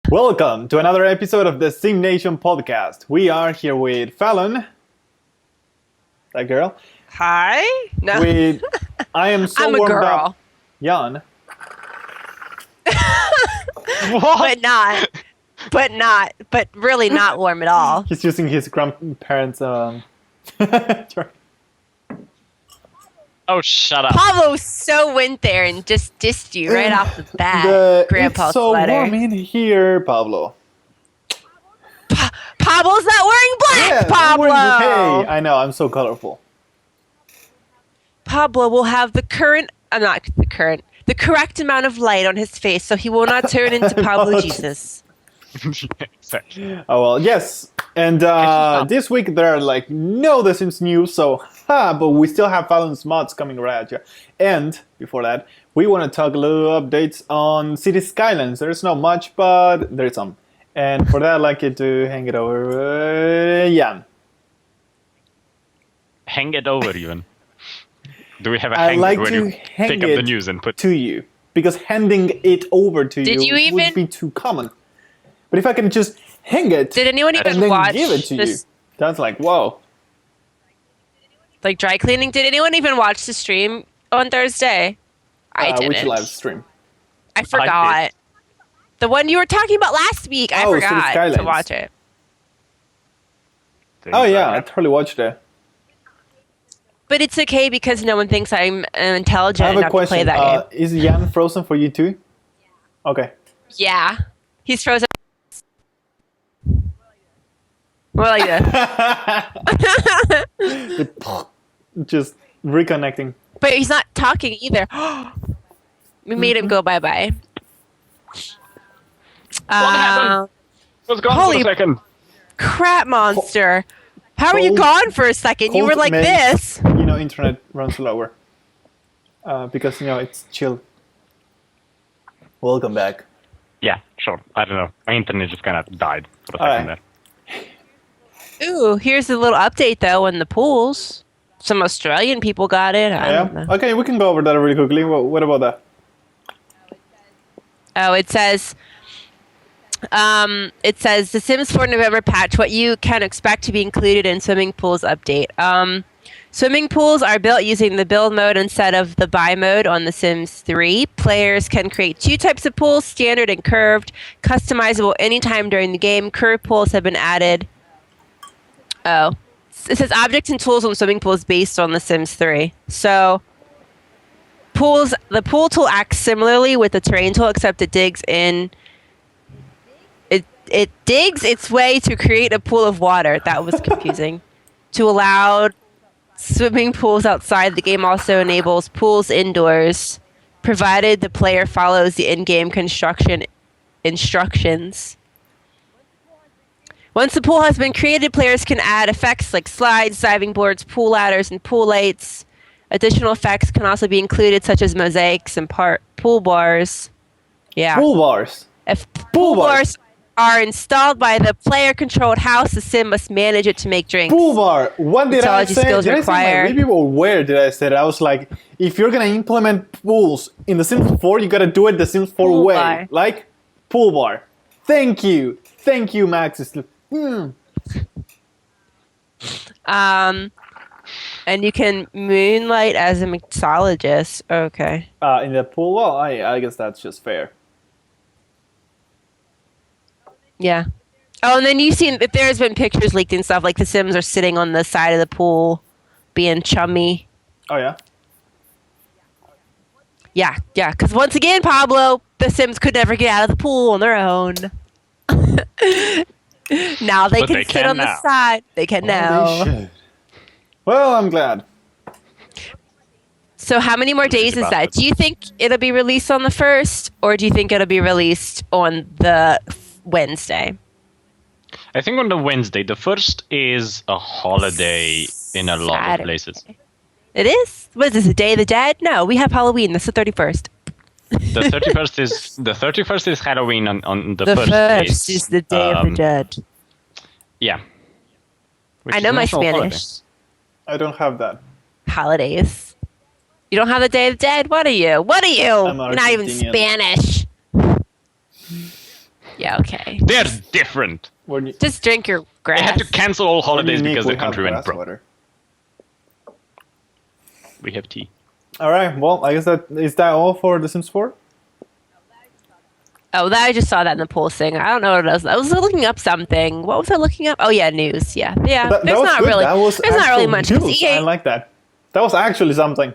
Welcome to another episode of the SimNation Podcast. We are here with Fallon, that girl. Hi. No. With I am so I'm a warmed girl. up, Jan. But really not warm at all. He's using his grandparents' Oh, shut up. Pablo so went there and just dissed you right off the bat. Grandpa's it's so sweater. warm in here, Pablo. Pablo's not wearing black, Yeah, Pablo! hey, I know, I'm so colorful. Pablo will have the correct amount of light on his face so he will not turn into Pablo Jesus. Oh well, yes. And this week there are like no The Sims news, so but we still have Fallon's mods coming right at you. And before that, we want to talk a little updates on City Skylines. There's not much, but there's some. And for that, I'd like you to hang it over, Jan. Hang it over, even. Do we have a I'd hanger like when to you hang pick up it the news and put... to you, because handing it over to Did you would even- be too common. But if I can just hang it Did anyone and even then watch give it to you, this, that's like, whoa. like dry cleaning? Did anyone even watch the stream on Thursday? I didn't. Which live stream? I forgot. The one you were talking about last week. I Oh, City forgot to Skylines. watch it. Oh yeah, I totally watched it. But it's okay because no one thinks I'm I intelligent have a enough to play question. that game. Is Jan frozen for you too? Okay. Yeah. He's frozen. More like that. Just reconnecting. But he's not talking either. We made him go bye-bye. happened? Was gone Holy- for a second. Crap monster. How are you Cold- gone for a second? You were cold like makes- this. Internet runs slower. Because it's chill. Welcome back. Yeah, sure. I don't know. My internet just kind of died for a second Alright. there. Ooh, here's a little update though on the pools. Some Australian people got it. I don't Yeah. know. Okay, we can go over that really quickly. What about that? Oh, it says the Sims 4 November patch, what you can expect to be included in swimming pools update. Swimming pools are built using the build mode instead of the buy mode on The Sims 3. Players can create two types of pools, standard and curved, customizable anytime during the game. Curved pools have been added. Oh. It says objects and tools on swimming pools based on The Sims 3. So the pool tool acts similarly with the terrain tool, except it digs its way to create a pool of water. That was confusing. To allow swimming pools outside, the game also enables pools indoors, provided the player follows the in-game construction instructions. Once the pool has been created, players can add effects like slides, diving boards, pool ladders, and pool lights. Additional effects can also be included, such as mosaics and pool bars. Yeah. Pool bars. If Pool pool bars are installed by the player-controlled house, the sim must manage it to make drinks. Pool bar. What did I Mixology say? skills Did I say my required. review or where did I say it? I was like, if you're gonna implement pools in The Sims 4, you gotta do it the Sims 4 Pool way. bar. Like pool bar. Thank you, Max. And you can moonlight as a mixologist. Okay. In the pool, well, I guess that's just fair. Yeah. Oh, and then you've seen if there's been pictures leaked and stuff, like the Sims are sitting on the side of the pool, being chummy. Oh yeah. Yeah. Because once again, Pablo, the Sims could never get out of the pool on their own. Now they But can they sit can on now. the side. They can now. They should. Well, I'm glad. So how many more days is that? bastards. Do you think it'll be released on the 1st, or do you think it'll be released on the Wednesday? I think on the Wednesday. The first is a holiday in a lot Saturday. of places. It is? What is this, the Day of the Dead? No, we have Halloween. That's the 31st. The 31st is Halloween on the The first first days. is the Day of the Dead. Yeah. Which I is know my national holiday. Spanish I don't have that. holidays. You don't have the Day of the Dead? What are you? What are you? I'm You're not even Argentinian. Spanish. Yeah. Yeah, okay. They're different. Just drink your They grass. had to cancel all holidays because the we have country went grass broke. water. We have tea. All right. Well, I guess is that all for The Sims 4? Oh, I just saw that in the polls thing. I don't know what it was. I was looking up something. What was I looking up? Oh yeah, news. Yeah. That There's was not good. really. That was There's not really actual much. 'Cause news. EA I like that. That was actually something.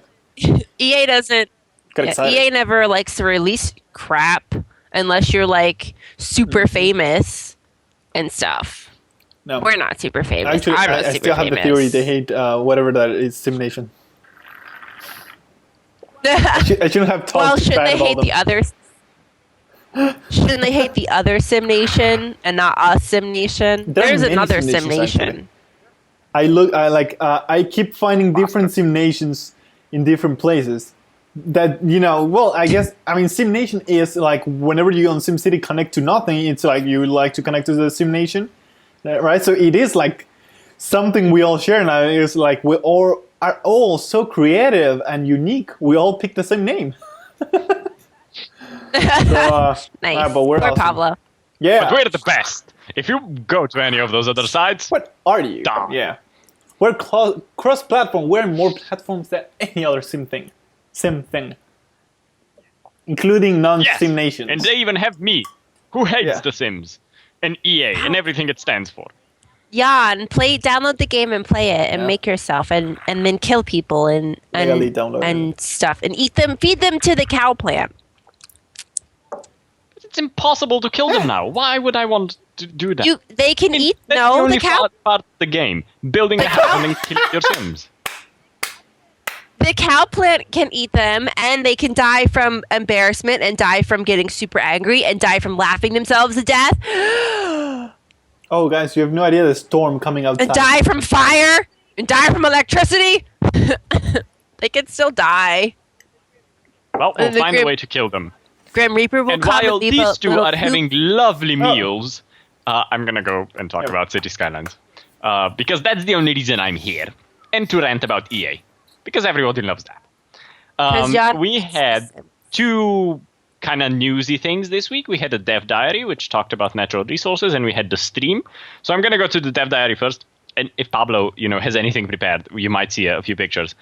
EA doesn't. Got Yeah, excited. EA never likes to release crap unless you're like super famous and stuff. No. We're not super famous. Actually, I'm not I super still have the famous. theory they hate whatever that is, SimNation. I shouldn't have talked Well, shouldn't bad they about hate them. the others? Shouldn't they hate the other SimNation and not us SimNation? There are There's many another SimNations, actually. SimNation. I keep finding different SimNations in different places. That I guess SimNation is like whenever you on SimCity connect to nothing, it's like you like to connect to the SimNation, right? So it is like something we all share now. It's like we all are all so creative and unique. We all pick the same name. Nice. but we're Poor awesome. Pablo. Yeah. But we're the best. If you go to any of those other sites, What are you? Dumb. Yeah. We're cross-platform. We're in more platforms than any other sim thing, including non-sim nations. and they even have me, who hates Yeah. The Sims, and EA, and everything it stands for. Yeah, and download the game and play it, and Yeah. make yourself, and then kill people and Legally download and stuff, and feed them to the cow plant. It's impossible to kill them now. Why would I want to do that? They can eat. That's No, the only the cow. part of the game. Building a house and then killing your Sims. The cow plant can eat them, and they can die from embarrassment, and die from getting super angry, and die from laughing themselves to death, Oh, guys, you have no idea the storm coming outside. and die from fire, and die from electricity. They can still die. Well, we'll And the find a Grim- way to kill them. Grim Reaper will And come while and leave these a two little are poop. having lovely Oh. meals, I'm gonna go and talk Yeah. about City Skylines. Because that's the only reason I'm here. And to rant about EA. Because everybody loves that. 'Cause y'all- We had two kind of newsy things this week. We had the Dev Diary, which talked about natural resources, and we had the stream. So I'm going to go to the Dev Diary first. And if Pablo, has anything prepared, you might see a few pictures.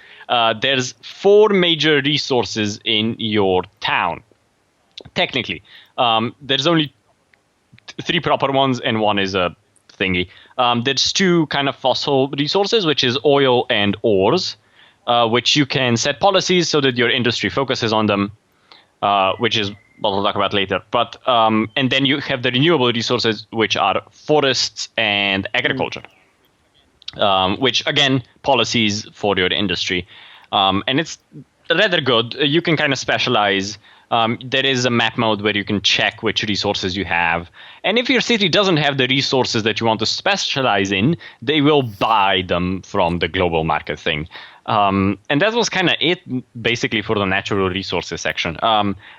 There's 4 major resources in your town. Technically, there's only 3 proper ones, and 1 is a thingy. There's 2 kind of fossil resources, which is oil and ores, which you can set policies so that your industry focuses on them, which is what we'll talk about later. But and then you have the renewable resources, which are forests and agriculture, which again policies for your industry, and it's rather good. You can kind of specialize. There is a map mode where you can check which resources you have. And if your city doesn't have the resources that you want to specialize in, they will buy them from the global market thing. And that was kind of it, basically, for the natural resources section.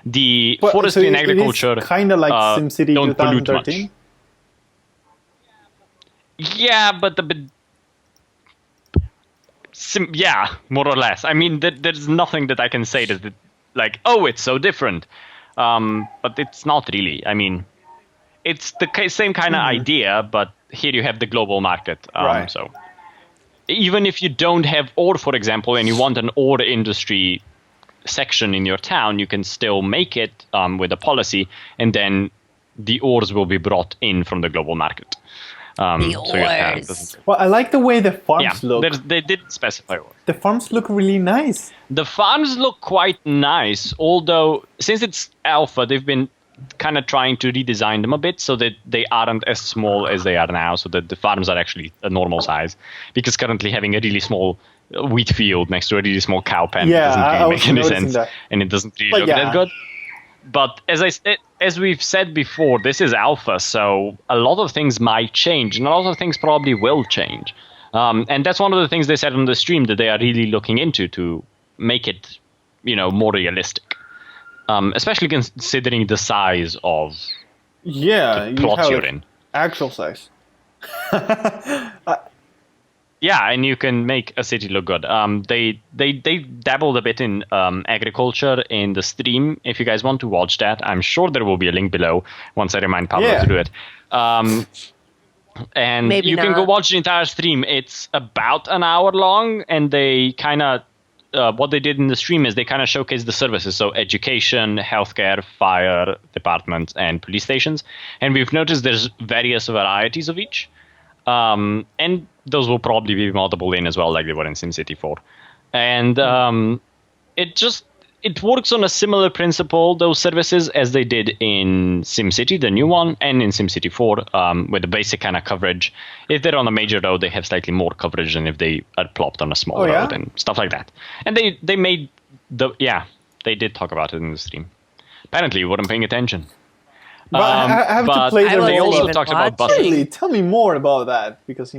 The forestry and agriculture kind of like SimCity don't pollute much. 2013. Yeah, but yeah, more or less. I mean, there's nothing that I can say that like, oh, it's so different. But it's not really. I mean, it's the same kind of idea, but here you have the global market. Right. So even if you don't have ore, for example, and you want an ore industry section in your town, you can still make it with a policy, and then the ores will be brought in from the global market. The so your town ores. doesn't. Well, I like the way the farms Yeah, look. they did specify ore. The farms look really nice. The farms look quite nice, although since it's alpha, they've been kind of trying to redesign them a bit so that they aren't as small as they are now, so that the farms are actually a normal size. Because currently having a really small wheat field next to a really small cow pen doesn't I really was make any noticing sense, that. and it doesn't really But look yeah. that good. But as we've said before, this is alpha, so a lot of things might change, and a lot of things probably will change. And that's one of the things they said on the stream that they are really looking into to make it, more realistic. Especially considering the size of Yeah, the you plot have you're like, in. actual size. Yeah, and you can make a city look good. They dabbled a bit in agriculture in the stream. If you guys want to watch that, I'm sure there will be a link below once I remind Pablo to do it. And Maybe you can not. go watch the entire stream. It's about an hour long, and they kind of what they did in the stream is they kind of showcased the services, so education, healthcare, fire departments, and police stations. And we've noticed there's various varieties of each. And those will probably be moddable in as well, like they were in SimCity 4. And it works on a similar principle, those services, as they did in SimCity, the new one, and in SimCity 4, with the basic kind of coverage. If they're on a major road, they have slightly more coverage than if they are plopped on a small road and stuff like that. And they made they did talk about it in the stream. Apparently, you weren't paying attention. But I have to play they also even talked about watching. buses. Really, tell me more about that, because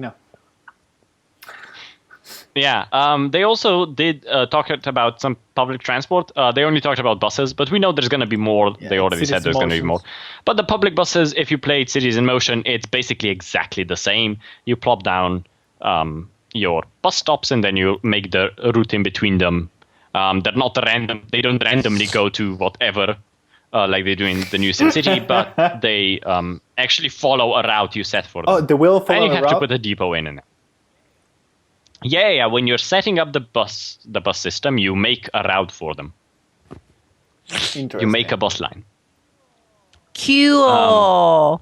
Yeah, they also did talk about some public transport. They only talked about buses, but we know there's going to be more. Yeah, they already said there's going to be more. But the public buses, if you played Cities in Motion, it's basically exactly the same. You plop down your bus stops, and then you make the route in between them. They're not random. They don't randomly go to whatever, like they do in the new SimCity, but they actually follow a route you set for them. Oh, they will follow and you a have route? to put a depot in it. Yeah. When you're setting up the bus system, you make a route for them. Interesting. You make a bus line. Cool.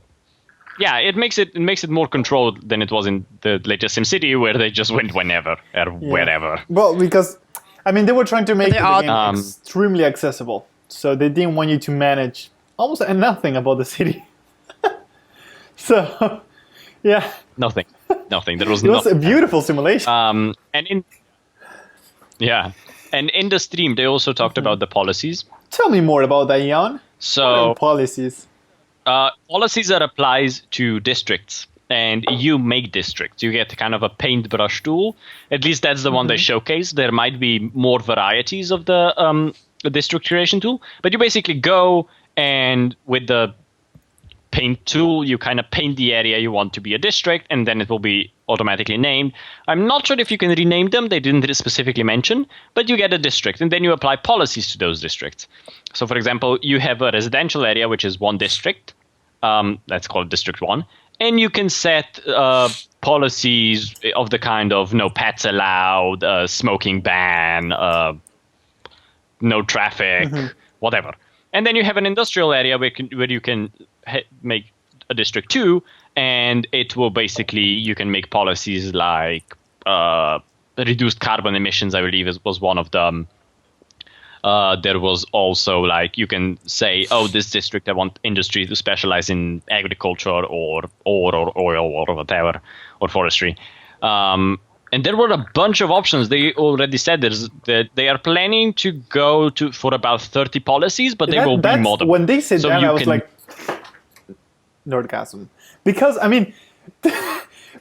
Yeah, it makes it more controlled than it was in the latest SimCity, where they just went whenever or wherever. Well, because they were trying to make the all- game extremely accessible, so they didn't want you to manage almost nothing about the city. So, yeah, Nothing. There was it was a nothing. beautiful simulation. And in the stream, they also talked about the policies. Tell me more about that, Jan. What So are policies. policies are applies to districts, and you make districts. You get kind of a paintbrush tool. At least that's the one they showcase. There might be more varieties of the district creation tool, but you basically go and with the paint tool, you kind of paint the area you want to be a district, and then it will be automatically named. I'm not sure if you can rename them. They didn't specifically mention, but you get a district, and then you apply policies to those districts. So, for example, you have a residential area, which is one district. Let's call it District 1. And you can set policies of the kind of no pets allowed, smoking ban, no traffic, whatever. And then you have an industrial area where you can make a District 2, and it will basically, you can make policies like reduced carbon emissions, I believe was one of them. There was also like, you can say, oh, this district, I want industry to specialize in agriculture or oil or whatever, or forestry. And there were a bunch of options. They already said that they are planning to go for about 30 policies, but they will be moddable. When they said So that, you I was can- like, Nerdgasm. Because,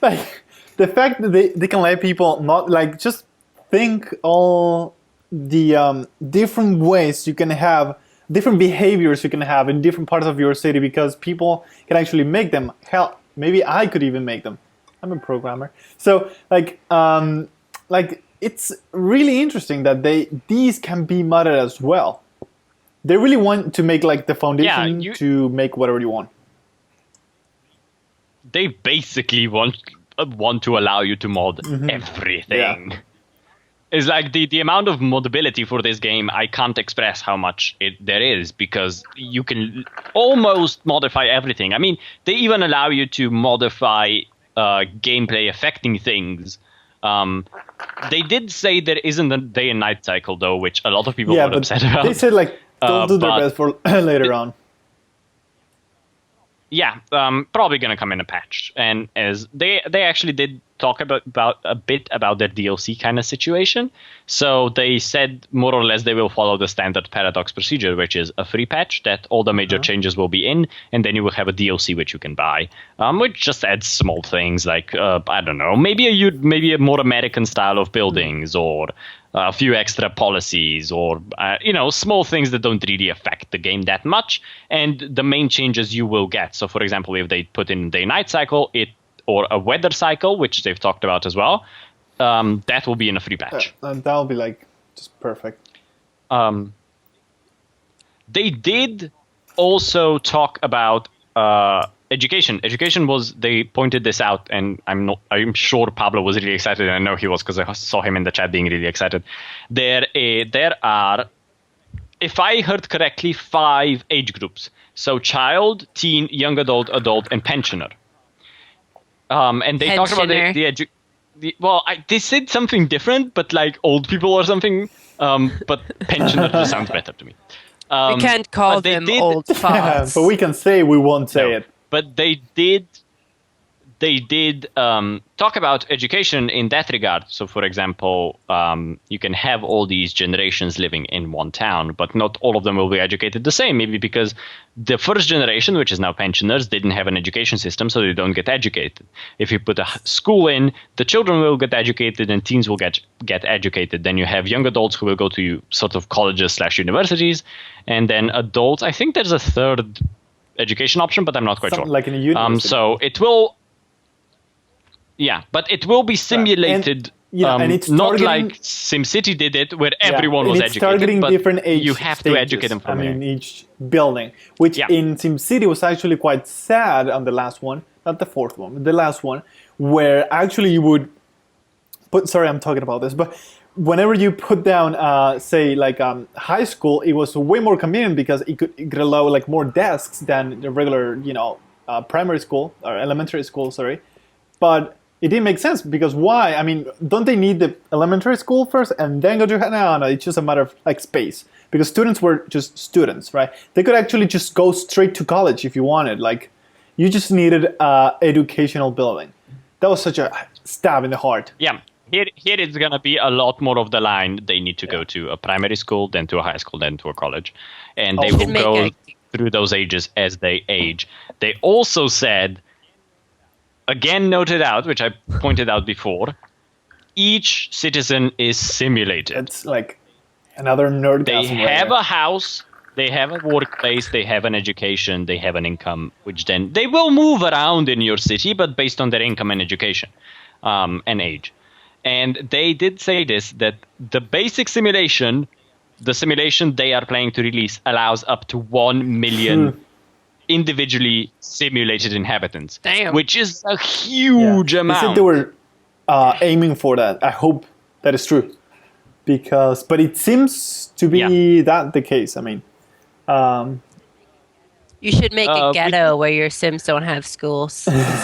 like, the fact that they can let people not, like, just think all the different ways you can have, different behaviors you can have in different parts of your city, because people can actually make them. Hell, maybe I could even make them. I'm a programmer. So, like it's really interesting that these can be modded as well. They really want to make like the foundation to make whatever you want. They basically want to allow you to mod everything. Yeah. It's like the amount of modability for this game, I can't express how much there is, because you can almost modify everything. I mean, they even allow you to modify gameplay affecting things. They did say there isn't a day and night cycle, though, which a lot of people were upset about. They said like they'll do their best for later on. Yeah, probably gonna come in a patch, and as they actually did talk about a bit about their DLC kind of situation. So they said more or less they will follow the standard Paradox procedure, which is a free patch that all the major changes will be in, and then you will have a DLC which you can buy, which just adds small things like I don't know, maybe a more American style of buildings, or a few extra policies, or small things that don't really affect the game that much. And the main changes you will get. So, for example, if they put in day-night cycle, or a weather cycle, which they've talked about as well, that will be in a free patch. And that'll be like just perfect. They did also talk about education. Education was, they pointed this out, and I'm sure Pablo was really excited, and I know he was because I saw him in the chat being really excited. There are, if I heard correctly, 5 age groups. So child, teen, young adult, adult, and pensioner. And they talked about they said something different, but like old people or something. But pensioner just sounds better to me. We can't call them old farts. But we can say we won't say it. But they did talk about education in that regard. So, for example, you can have all these generations living in one town, but not all of them will be educated the same. Maybe because the first generation, which is now pensioners, didn't have an education system, so they don't get educated. If you put a school in, the children will get educated and teens will get educated. Then you have young adults who will go to sort of colleges/universities, and then adults. I think there's a third education option, but I'm not quite sure. Like in a university. So it will. Yeah, but it will be simulated, and it's not like SimCity did it, where everyone was educated, targeting but different age you have stages. to educate them from in each building, which in SimCity was actually quite sad on the last one, not the fourth one, but the last one, where actually you would put, sorry, I'm talking about this, but whenever you put down, say, like high school, it was way more convenient because it could allow like more desks than the regular, primary school or elementary school, sorry. But it didn't make sense because why? I mean, don't they need the elementary school first and then go to no, it's just a matter of like space because students were just students, right? They could actually just go straight to college if you wanted. Like, you just needed a educational building. That was such a stab in the heart. Yeah. Here it's going to be a lot more of the line. They need to go to a primary school, then to a high school, then to a college. And they will go through those ages as they age. They also said, again noted out, which I pointed out before, each citizen is simulated. It's like another nerd. They have a house, they have a workplace, they have an education, they have an income, which then they will move around in your city, but based on their income and education and age. And they did say this, that the basic simulation, the simulation they are planning to release, allows up to 1 million individually simulated inhabitants. Damn. Which is a huge amount. They said they were aiming for that. I hope that is true. But it seems to be that the case. I mean, you should make a ghetto where your Sims don't have schools.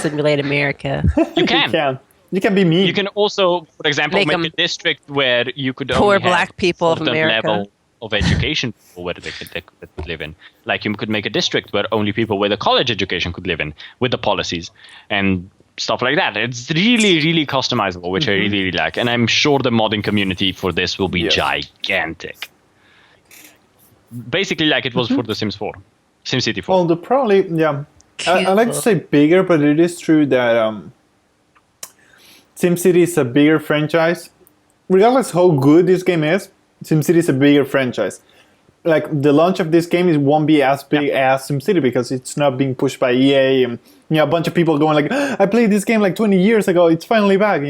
Simulate America. You can. You can be me. You can also, for example, make a district where you could poor only black have people of America. Level of education where they could live in. Like you could make a district where only people with a college education could live in, with the policies and stuff like that. It's really, really customizable, which I really, really like. And I'm sure the modding community for this will be gigantic. Basically like it was for the Sims 4. SimCity 4. Well, I like to say bigger, but it is true that SimCity is a bigger franchise. Regardless how good this game is, SimCity is a bigger franchise. Like, the launch of this game won't be as big as SimCity because it's not being pushed by EA and a bunch of people going like, I played this game like 20 years ago, it's finally back,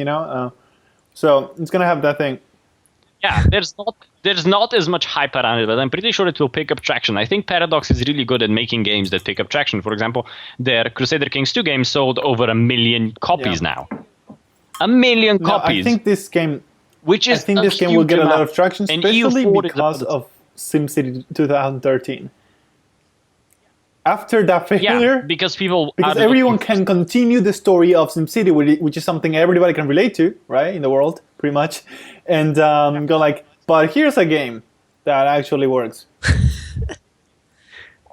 So it's gonna have that thing. Yeah, there's not as much hype around it, but I'm pretty sure it will pick up traction. I think Paradox is really good at making games that pick up traction. For example, their Crusader Kings 2 game sold over 1 million copies now. 1 million copies. I think this game will get a lot of traction, especially because of SimCity 2013. After that failure, because everyone can continue the story of SimCity, which is something everybody can relate to, right, in the world, pretty much, and go like, but here's a game that actually works.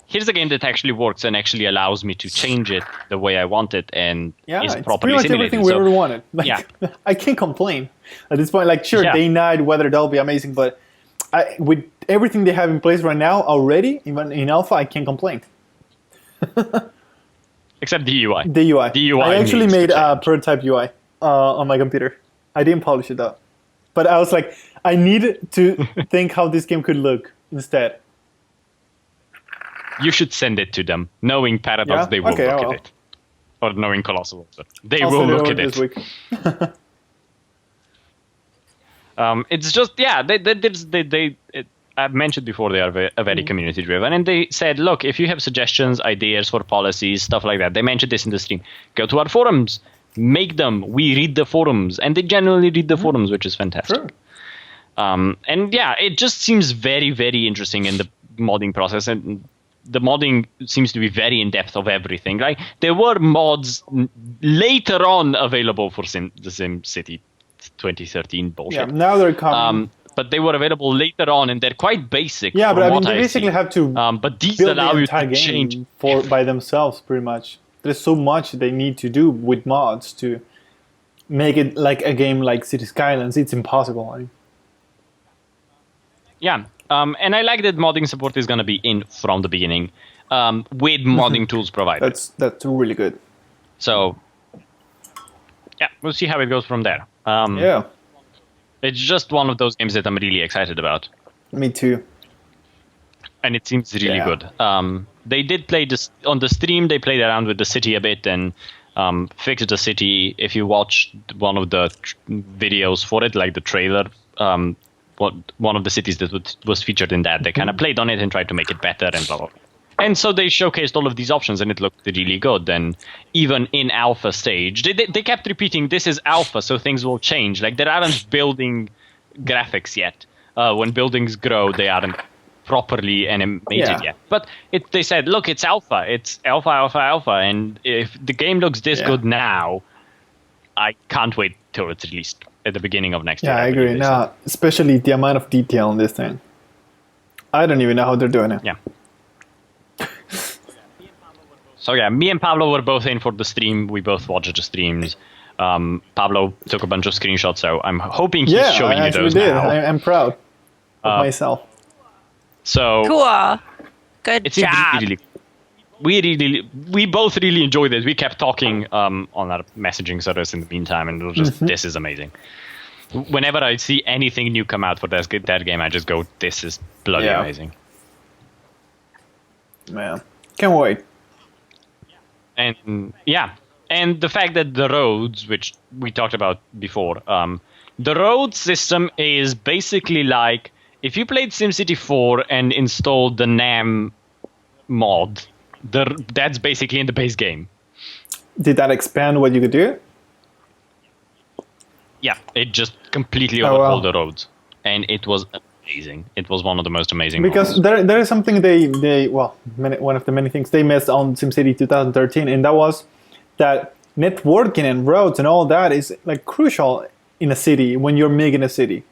Here's a game that actually works and actually allows me to change it the way I want it and is properly pretty much simulated. Everything we ever wanted. I can't complain at this point. Like, sure, day and night weather, that'll be amazing, but with everything they have in place right now already, even in alpha, I can't complain. Except the UI. The UI. I actually made a prototype UI on my computer. I didn't polish it though, but I was like, I need to think how this game could look instead. You should send it to them. Knowing Paradox, they will look at it. Or knowing Colossal, they will look at it. This week. It's just I've mentioned before they are very community driven, and they said, look, if you have suggestions, ideas for policies, stuff like that, they mentioned this in the stream. Go to our forums, make them. We read the forums, and they genuinely read the forums, which is fantastic. Sure. And yeah, it just seems very, very interesting in the modding process, and the modding seems to be very in depth of everything. Like there were mods later on available for the SimCity 2013 bullshit. Yeah, now they're coming. But they were available later on, and they're quite basic. Yeah, but I mean, what they basically have to but these build allow the you entire to change game by themselves, pretty much. There's so much they need to do with mods to make it like a game like City Skylines. It's impossible. I mean. Yeah, and I like that modding support is going to be in from the beginning with modding tools provided. That's really good. So, yeah, we'll see how it goes from there. Yeah. It's just one of those games that I'm really excited about. Me too. And it seems really good. They did play this on the stream. They played around with the city a bit and fixed the city. If you watch one of the videos for it, like the trailer, one of the cities that was featured in that, they kind of played on it and tried to make it better and blah, blah, blah. And so they showcased all of these options, and it looked really good. And even in alpha stage, they kept repeating, this is alpha, so things will change. Like, they aren't building graphics yet. When buildings grow, they aren't properly animated yet. But they said, look, it's alpha. It's alpha, alpha, alpha. And if the game looks this good now, I can't wait till it's released at the beginning of next year. Yeah, I agree. Now, especially the amount of detail in this thing. I don't even know how they're doing it. Yeah. So yeah, me and Pablo were both in for the stream. We both watched the streams. Pablo took a bunch of screenshots, so I'm hoping he's showing you those now. I'm proud of myself. So cool. Good job. We both really enjoyed it. We kept talking on our messaging service in the meantime, and it was just, this is amazing. Whenever I see anything new come out for that game, I just go, this is bloody amazing. Man, can't wait. And and the fact that the roads, which we talked about before, the road system is basically like if you played SimCity 4 and installed the NAM mod, that's basically in the base game. Did that expand what you could do? Yeah, it just completely overhauled the roads, and it was amazing. It was one of the most amazing because there is something one of the many things they missed on SimCity 2013, and that was that networking and roads and all that is like crucial in a city when you're making a city.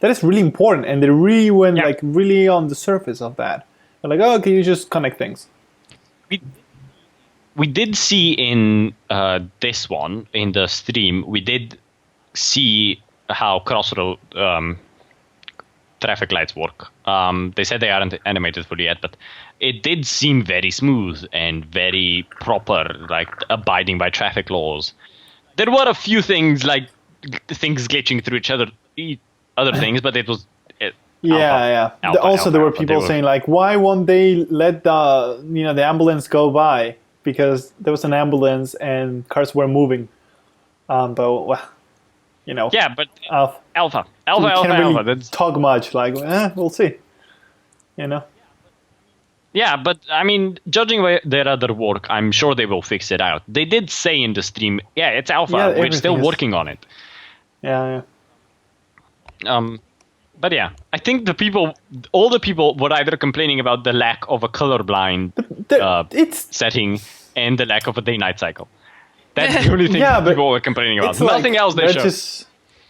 That is really important, and they really went like really on the surface of that. They're like, oh, can you just connect things? We did see in this one in the stream. We did see how crossroad traffic lights work. They said they aren't animated fully yet, but it did seem very smooth and very proper, like abiding by traffic laws. There were a few things like things glitching through other things, but it was alpha, there were people saying like, why won't they let the ambulance go by, because there was an ambulance and cars were moving. But but alpha. That's talk much. Like, we'll see. Yeah, but I mean, judging by their other work, I'm sure they will fix it out. They did say in the stream, it's alpha. We're still working on it. Yeah. But yeah, I think all the people were either complaining about the lack of a colorblind setting and the lack of a day-night cycle. That's the only thing people were complaining about. Nothing else they showed.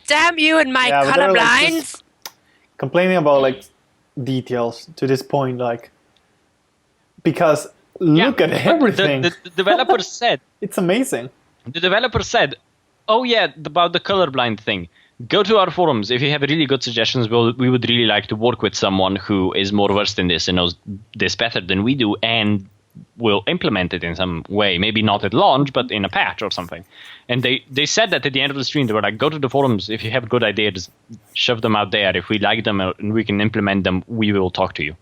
Damn you and my colorblind's. Complaining about like details to this point, like, because look at everything. The developer said it's amazing. The developer said, about the colorblind thing. Go to our forums. If you have really good suggestions, we would really like to work with someone who is more versed in this and knows this better than we do, and will implement it in some way. Maybe not at launch, but in a patch or something. And they said that at the end of the stream. They were like, go to the forums. If you have good ideas, shove them out there. If we like them and we can implement them, we will talk to you.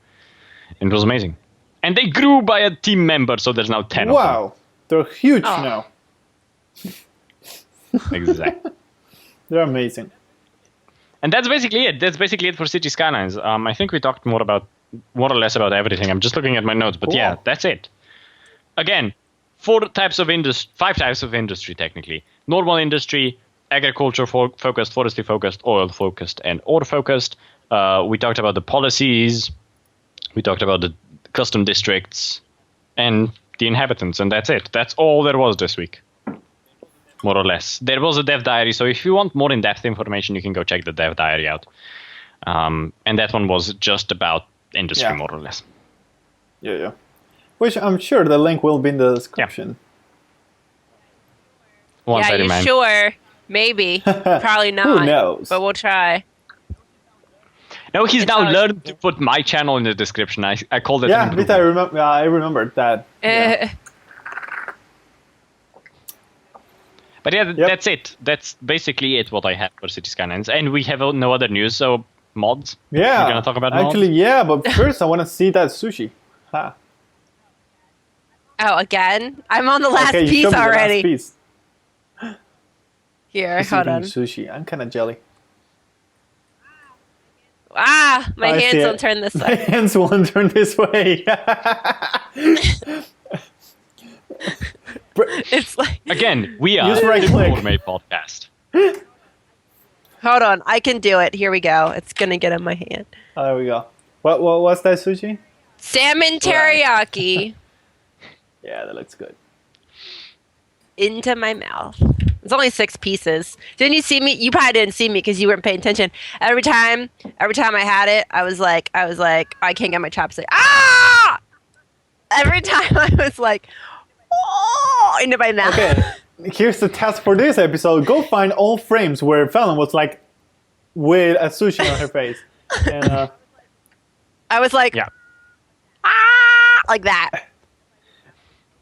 And it was amazing. And they grew by a team member, so there's now 10 of them. Wow. They're huge now. Exactly. They're amazing. And that's basically it. That's basically it for City Skylines. I think we talked more or less about everything. I'm just looking at my notes, but yeah, that's it. Again, 5 types of industry technically. Normal industry, agriculture focused, forestry focused, oil focused, and ore focused. We talked about the policies. We talked about the custom districts and the inhabitants, and that's it. That's all there was this week, more or less. There was a dev diary, so if you want more in-depth information, you can go check the dev diary out. And that one was just about industry, more or less. Yeah. Which I'm sure the link will be in the description. Once I you remind. sure? Maybe. Probably not. Who knows? But we'll try. No, he's It's now always- learned to put my channel in the description. I called it. Yeah, Vita, I remembered that. Yeah. But yeah, that's it. That's basically it. What I had for City Skylines, and we have no other news. So mods. Yeah. We're gonna talk about mods? Actually, yeah, but first I want to see that sushi. Ha. Oh, again? I'm on the last Okay, you piece showed me the last already. piece. Here, He's hold eating on. sushi. I'm kind of jelly. Ah, my I hands see don't it. turn this My way. hands won't turn this way. It's like, Again, we are Use right the click. Gourmet Podcast. hold on, I can do it. Here we go. It's gonna get in my hand. Oh, there we go. What's that sushi? Salmon teriyaki Yeah, that looks good. into my mouth. It's only 6 pieces. Didn't you see me? You probably didn't see me because you weren't paying attention. Every time I had it, I was like, I can't get my chopstick. Ah! Every time I was like, oh, into my mouth. Okay, here's the task for this episode. Go find all frames where Fallon was like with a sushi on her face. And, I was like, Yeah. ah, like that.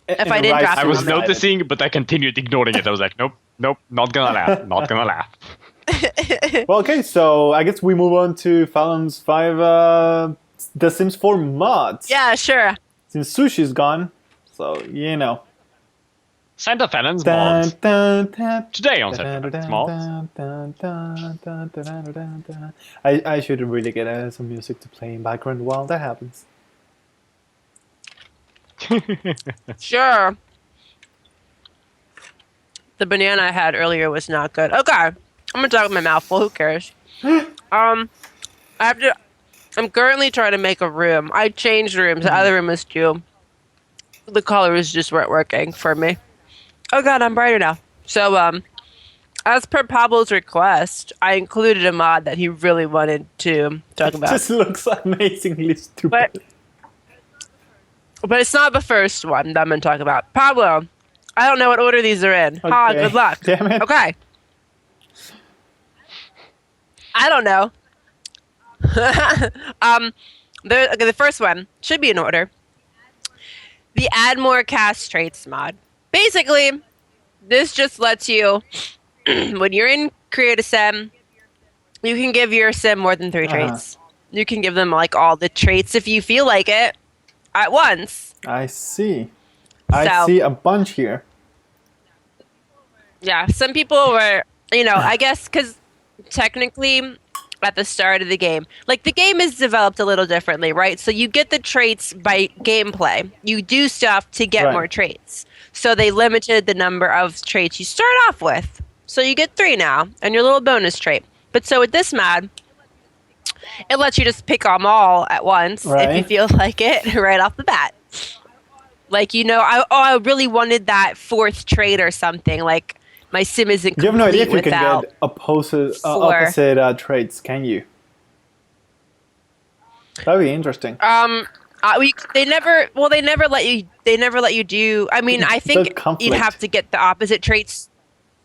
and I didn't rice drop I it was on the side. noticing, but I continued ignoring it. I was like, nope, not gonna laugh. Not gonna laugh. Well, okay, so I guess we move on to Fallon's 5 The Sims 4 mods. Yeah, sure. Since sushi's gone, so you know. Santa Fallon's Dun, mods. dun, dun, Today on dun, Santa dun, Fallon's mods. dun, dun, dun, dun, dun, dun, dun. I should really get some music to play in background while that happens. Sure. The banana I had earlier was not good. Okay, I'm gonna talk with my mouth full. Who cares? I'm currently trying to make a room. I changed rooms. The other room was too. The colors just weren't working for me. Oh god, I'm brighter now. So, as per Pablo's request, I included a mod that he really wanted to talk about. This looks amazingly stupid. But it's not the first one that I'm going to talk about. Pablo, I don't know what order these are in. Ha, Okay. good luck. Damn it. Okay. I don't know. The first one should be in order. The Add More CAS Traits mod. Basically, this just lets you, when you're in Create a Sim, you can give your sim more than 3 traits. You can give them like all the traits if you feel like it at once. I see. I So- see a bunch here. Yeah, some people were, I guess because technically at the start of the game, like the game is developed a little differently, right? So you get the traits by gameplay. You do stuff to get Right. more traits. So they limited the number of traits you start off with. So you get 3 now and your little bonus trait. But so with this mod, it lets you just pick them all at once if you Right. feel like it right off the bat. Like, I really wanted that 4th trait or something. Like, my sim isn't You have no idea if you complete can without. get opposite four. traits, can you? That'd be interesting. They never let you do. I mean, I The think conflict. you'd have to get the opposite traits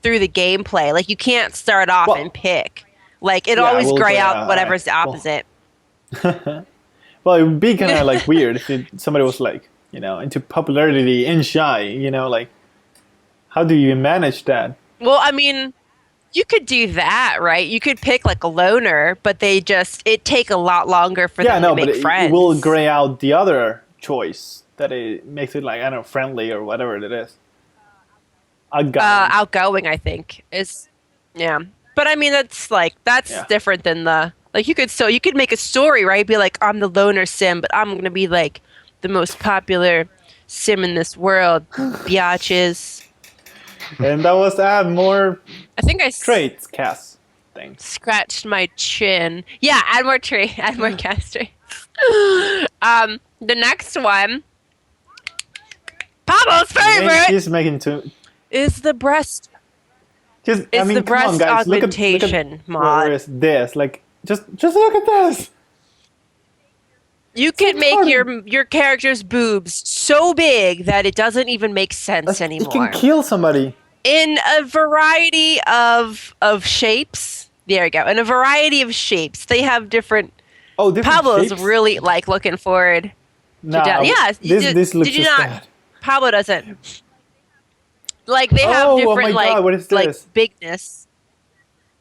through the gameplay. Like, you can't start off Well- and pick. Like, it Yeah, always well, gray yeah, out whatever's the well- opposite. Well, it would be kind of like weird if somebody was like, into popularity and shy, like, how do you manage that? Well, I mean, you could do that, right? You could pick like a loner, but it take a lot longer for Yeah, them no, to but make friends. it will gray out the other choice that it makes it like, I don't know, friendly or whatever it is. Outgoing. Outgoing, I think, is, yeah. But I mean, that's Yeah. different than the like you could make a story, right? Be like, I'm the loner sim, but I'm gonna be like the most popular sim in this world, biatches. And that was to add more I think traits, CAS things. scratched my chin. Yeah, add more CAS traits. The next one, Pablo's favorite, She's making too. is the breast. Just, It's I mean, the come on, breast guys. Look augmentation at mod. where is this? Like, just look at this. You can make retarded. your character's boobs so big that it doesn't even make sense It anymore. can kill somebody. In a variety of shapes. There you go. In a variety of shapes. They have different. Oh, different Pablo's shapes? really like looking forward. Nah, Yeah, this looks did you just not? bad. Pablo doesn't. Like they have Oh, oh different my God, what is like this? bigness.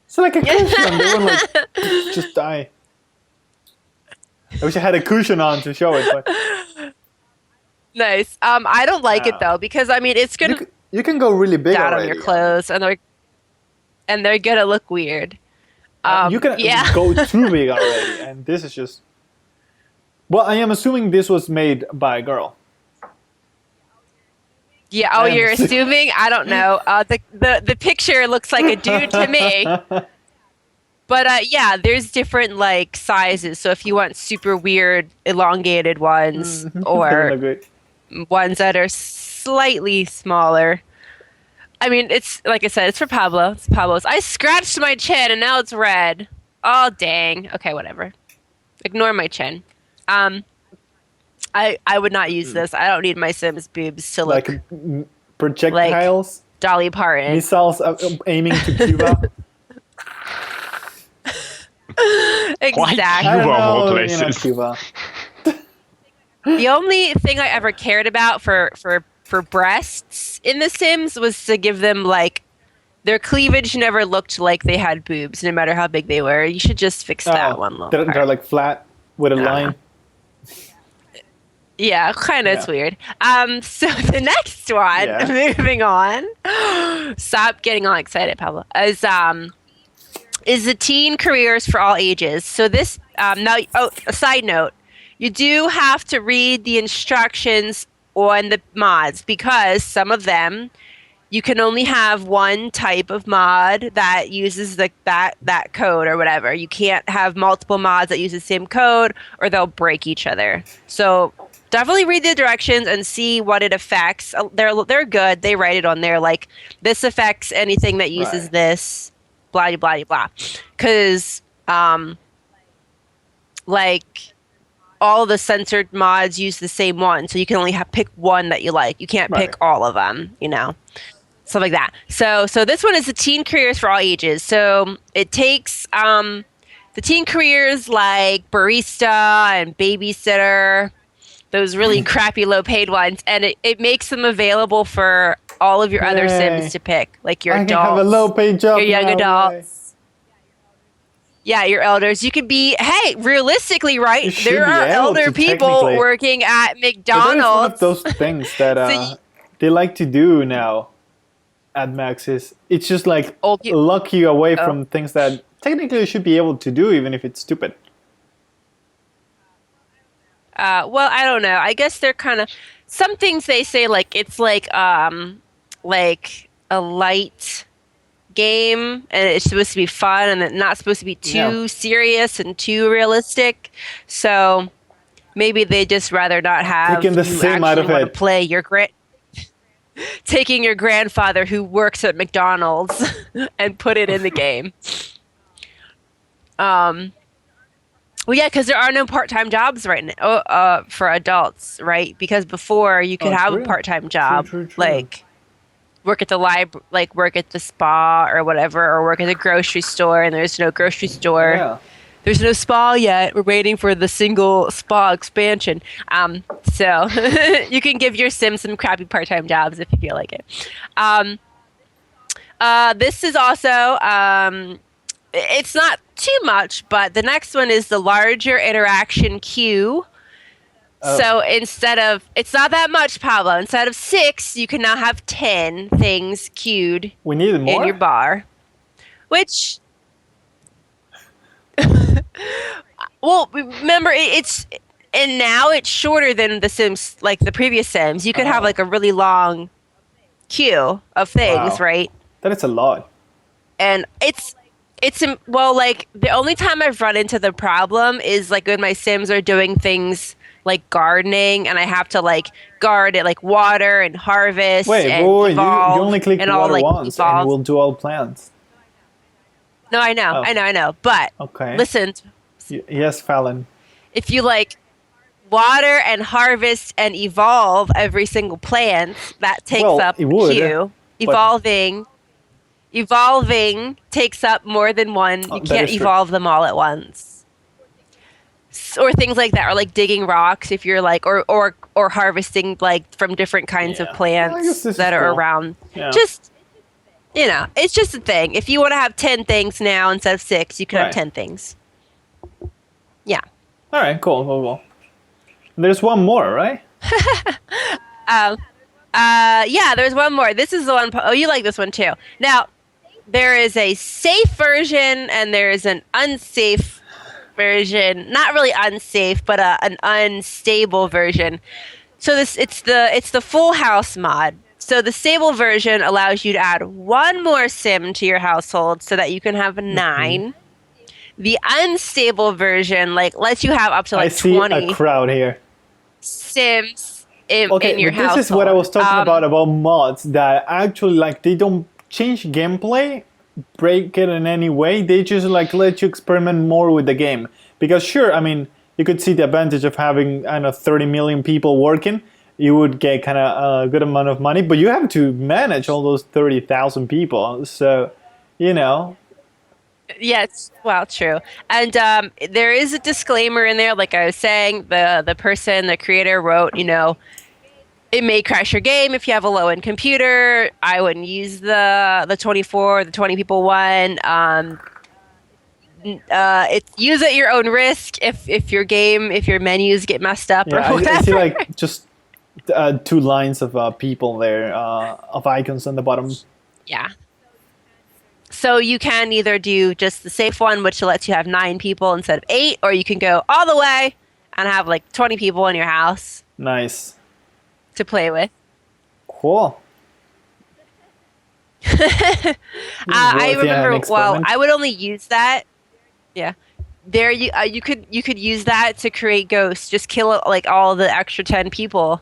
It's like a cushion. They won't like just die. I wish I had a cushion on to show it, but Nice. I don't like it though because I mean it's gonna you can go really big down already. on your clothes and they're gonna look weird. You can yeah. go too big already, and this is just. Well, I am assuming this was made by a girl. Yeah. Oh, I am you're assuming? I don't know. The picture looks like a dude to me. But yeah, there's different like sizes. So if you want super weird, elongated ones, They or look great. ones that are slightly smaller. I mean, it's like I said, it's for Pablo. It's Pablo's. I scratched my chin and now it's red. Oh dang. Okay, whatever. Ignore my chin. I would not use this. I don't need my Sims boobs to look Like projectiles, Dolly Parton. missiles aiming to Cuba. Exactly. I don't Cuba, of all know, places. Cuba. The only thing I ever cared about for breasts in The Sims was to give them like their cleavage never looked like they had boobs, no matter how big they were. You should just fix that one little they're part. like flat with a line. Yeah, kind of. It's Yeah. weird. So the next one, Yeah. moving on. Stop getting all excited, Pablo. Is the teen careers for all ages. So this now. Oh, a side note: you do have to read the instructions on the mods because some of them you can only have one type of mod that uses that code or whatever. You can't have multiple mods that use the same code or they'll break each other. So definitely read the directions and see what it affects. They're good. They write it on there like this affects anything that uses Right. this, blah blah blah. Because like all the censored mods use the same one, so you can only pick one that you like. You can't pick Right. all of them, stuff like that. So this one is the teen careers for all ages. So it takes the teen careers like barista and babysitter, those really crappy low paid ones, and it makes them available for all of your other Yay. Sims to pick, like your I can adults, have a low paid job. your young now, adults. Yeah, your elders. You could be, hey, realistically, right? You should There be are able elder to, people technically. working at But that is one McDonald's. of those things that So they like to do now at Max is it's just like Old peo- lock you away Oh. from things that technically you should be able to do even if it's stupid. Well, I don't know. I guess they're kind of some things they say like it's like a light game and it's supposed to be fun and it's not supposed to be too Yeah. serious and too realistic. So maybe they just rather not have Taking the you sim out actually of want it. to play your taking your grandfather who works at McDonald's and put it in the game. Well, yeah, because there are no part-time jobs right now for adults, right? Because before you could have true. a part-time job, True. like work at the like work at the spa or whatever, or work at the grocery store, and there's no grocery store. Yeah. There's no spa yet. We're waiting for the single spa expansion. So you can give your Sim some crappy part-time jobs if you feel like it. This is also it's not too much, but the next one is the larger interaction queue. Oh. So it's not that much, Pablo. Instead of 6, you can now have 10 things queued We need more? in your bar. Which, well, remember and now it's shorter than the Sims, like the previous Sims. You could have like a really long queue of things, Wow. right? That is a lot. And well, like the only time I've run into the problem is like when my Sims are doing things like gardening, and I have to like guard it, like water and harvest. Wait, and you evolve only click and water all, like, once, and evolve. it will do all plants. No, I know, Oh. I know. But Okay. listen, Yes, Fallon. if you like water and harvest and evolve every single plant, that takes Well, up it would, queue. but- Evolving takes up more than one. Oh, You that can't is true. evolve them all at once. Or things like that, or like digging rocks if you're like, or harvesting like from different kinds Yeah. of Well, I guess plants this that is are cool. around. Yeah. Just, it's just a thing. If you want to have 10 things now instead of 6, you can Right. have 10 things. Yeah. All right, cool. There's one more, right? Yeah, there's one more. This is the one. Oh, you like this one too. Now, there is a safe version and there is an unsafe version. Not really unsafe, but an unstable version. So it's the full house mod. So the stable version allows you to add one more sim to your household so that you can have 9. The unstable version lets you have up to I like see 20 a crowd here. sims in Okay, your but household. this is what I was talking about mods that actually like they don't change gameplay, break it in any way. They just like let you experiment more with the game. Because sure, I mean, you could see the advantage of having 30 million people working. You would get kind of a good amount of money, but you have to manage all those 30,000 people. So, Yes, well, true. And there is a disclaimer in there, like I was saying, the creator wrote, it may crash your game if you have a low-end computer. I wouldn't use the 24, the 20 people one. It's use at your own risk if your menus get messed up or yeah, whatever. I see like just 2 lines of people there, of icons on the bottom. Yeah. So you can either do just the safe one, which lets you have 9 people instead of 8, or you can go all the way and have like 20 people in your house Nice. to play with. Cool. I Worth, an remember. Well, experiment. I would only use that. Yeah. There you could use that to create ghosts. Just kill like all the extra 10 people,